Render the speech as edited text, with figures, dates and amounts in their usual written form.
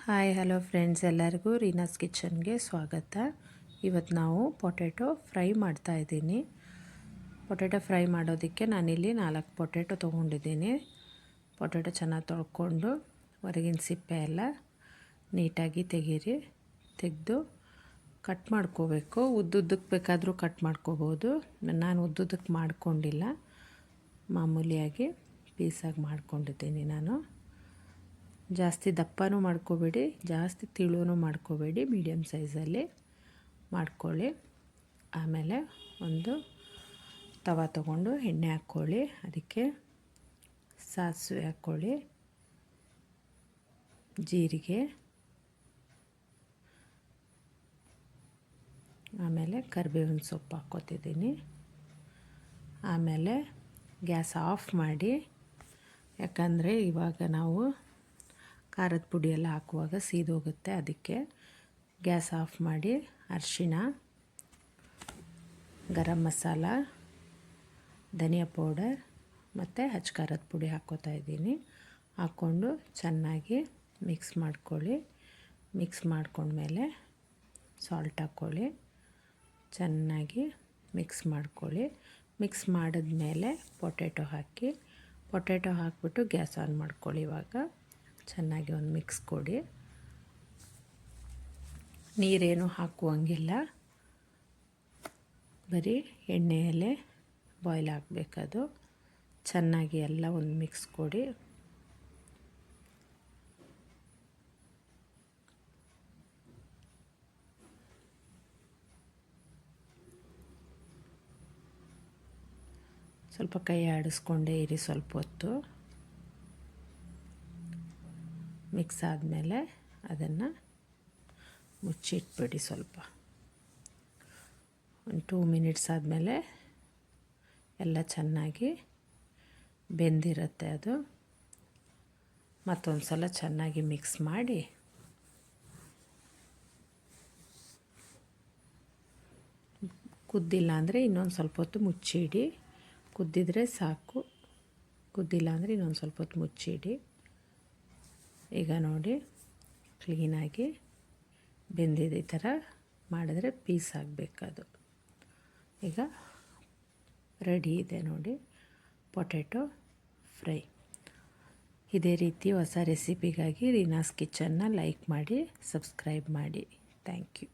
Hi hello friends, ಎಲ್ಲರಿಗೂ ರೀನಾಸ್ ಕಿಚನ್ಗೆ ಸ್ವಾಗತ. ಇವತ್ತು ನಾವು ಪೊಟ್ಯಾಟೊ ಫ್ರೈ ಮಾಡ್ತಾಯಿದ್ದೀನಿ. ಪೊಟ್ಯಾಟೊ ಫ್ರೈ ಮಾಡೋದಕ್ಕೆ ನಾನಿಲ್ಲಿ 4 ಪೊಟ್ಯಾಟೊ ತೊಗೊಂಡಿದ್ದೀನಿ. ಪೊಟ್ಯಾಟೊ ಚೆನ್ನಾಗಿ ತೊಳ್ಕೊಂಡು ಹೊರಗಿನ ಸಿಪ್ಪೆ ಎಲ್ಲ ನೀಟಾಗಿ ತೆಗೆದು ಕಟ್ ಮಾಡ್ಕೋಬೇಕು. ಉದ್ದುದ್ದಕ್ಕೆ ಬೇಕಾದರೂ ಕಟ್ ಮಾಡ್ಕೋಬೋದು. ನಾನು ಉದ್ದುದ್ದಕ್ಕೆ ಮಾಡ್ಕೊಂಡಿಲ್ಲ, ಮಾಮೂಲಿಯಾಗಿ ಪೀಸಾಗಿ ಮಾಡ್ಕೊಂಡಿದ್ದೀನಿ. ನಾನು ಜಾಸ್ತಿ ದಪ್ಪನೂ ಮಾಡ್ಕೋಬೇಡಿ, ಜಾಸ್ತಿ ತಿಳುವೂ ಮಾಡ್ಕೋಬೇಡಿ, ಮೀಡಿಯಮ್ ಸೈಜಲ್ಲಿ ಮಾಡ್ಕೊಳ್ಳಿ. ಆಮೇಲೆ ಒಂದು ತವ ತಗೊಂಡು ಎಣ್ಣೆ ಹಾಕ್ಕೊಳ್ಳಿ, ಅದಕ್ಕೆ ಸಾಸಿವೆ ಹಾಕ್ಕೊಳ್ಳಿ, ಜೀರಿಗೆ, ಆಮೇಲೆ ಕರಿಬೇವಿನ ಸೊಪ್ಪು ಹಾಕ್ಕೋತಿದ್ದೀನಿ. ಆಮೇಲೆ ಗ್ಯಾಸ್ ಆಫ್ ಮಾಡಿ, ಯಾಕಂದರೆ ಇವಾಗ ನಾವು ಖಾರದ ಪುಡಿ ಎಲ್ಲ ಹಾಕುವಾಗ ಸೀದೋಗುತ್ತೆ. ಅದಕ್ಕೆ ಗ್ಯಾಸ್ ಆಫ್ ಮಾಡಿ ಅರಿಶಿಣ, ಗರಂ ಮಸಾಲ, ಧನಿಯಾ ಪೌಡರ್ ಮತ್ತು ಹಚ್ಚ ಖಾರದ ಪುಡಿ ಹಾಕ್ಕೋತಾ ಇದ್ದೀನಿ. ಹಾಕ್ಕೊಂಡು ಚೆನ್ನಾಗಿ ಮಿಕ್ಸ್ ಮಾಡ್ಕೊಳ್ಳಿ. ಮಿಕ್ಸ್ ಮಾಡ್ಕೊಂಡ್ಮೇಲೆ ಸಾಲ್ಟ್ ಹಾಕ್ಕೊಳ್ಳಿ, ಚೆನ್ನಾಗಿ ಮಿಕ್ಸ್ ಮಾಡ್ಕೊಳ್ಳಿ. ಮಿಕ್ಸ್ ಮಾಡಿದ್ಮೇಲೆ ಪೊಟ್ಯಾಟೊ ಹಾಕಿಬಿಟ್ಟು ಗ್ಯಾಸ್ ಆನ್ ಮಾಡ್ಕೊಳ್ಳಿ. ಇವಾಗ ಚೆನ್ನಾಗಿ ಒಂದು ಮಿಕ್ಸ್ ಕೊಡಿ. ನೀರೇನು ಹಾಕುವಂಗಿಲ್ಲ, ಬರೀ ಎಣ್ಣೆಯಲ್ಲೇ ಬಾಯ್ಲ್ ಆಗಬೇಕದು. ಚೆನ್ನಾಗಿ ಎಲ್ಲ ಒಂದು ಮಿಕ್ಸ್ ಕೊಡಿ. ಸ್ವಲ್ಪ ಕೈ ಆಡಿಸ್ಕೊಂಡೇ ಇರಿ ಸ್ವಲ್ಪ ಹೊತ್ತು. ಮಿಕ್ಸ್ ಆದಮೇಲೆ ಅದನ್ನು ಮುಚ್ಚಿಟ್ಬಿಡಿ. ಸ್ವಲ್ಪ ಒಂದು 2 ಮಿನಿಟ್ಸ್ ಆದಮೇಲೆ ಎಲ್ಲ ಚೆನ್ನಾಗಿ ಬೆಂದಿರುತ್ತೆ. ಅದು ಮತ್ತೊಂದು ಸಲ ಚೆನ್ನಾಗಿ ಮಿಕ್ಸ್ ಮಾಡಿ ಕುದ್ದಿಲ್ಲ ಅಂದರೆ ಇನ್ನೊಂದು ಸ್ವಲ್ಪ ಹೊತ್ತು ಮುಚ್ಚಿಡಿ. ಕುದ್ದಿದ್ರೆ ಸಾಕು, ಕುದ್ದಿಲ್ಲ ಅಂದರೆ ಇನ್ನೊಂದು ಸ್ವಲ್ಪ ಹೊತ್ತು ಮುಚ್ಚಿಡಿ. ಈಗ ನೋಡಿ ಕ್ಲೀನಾಗಿ ಬೆಂದಿದೆ. ಈ ಥರ ಮಾಡಿದ್ರೆ ಪೀಸ್ ಆಗಬೇಕದು. ಈಗ ರೆಡಿ ಇದೆ ನೋಡಿ ಪೊಟ್ಯಾಟೊ ಫ್ರೈ. ಇದೇ ರೀತಿ ಹೊಸ ರೆಸಿಪಿಗಾಗಿ ರೀನಾಸ್ ಕಿಚನ್ನ ಲೈಕ್ ಮಾಡಿ, ಸಬ್ಸ್ಕ್ರೈಬ್ ಮಾಡಿ. Thank you.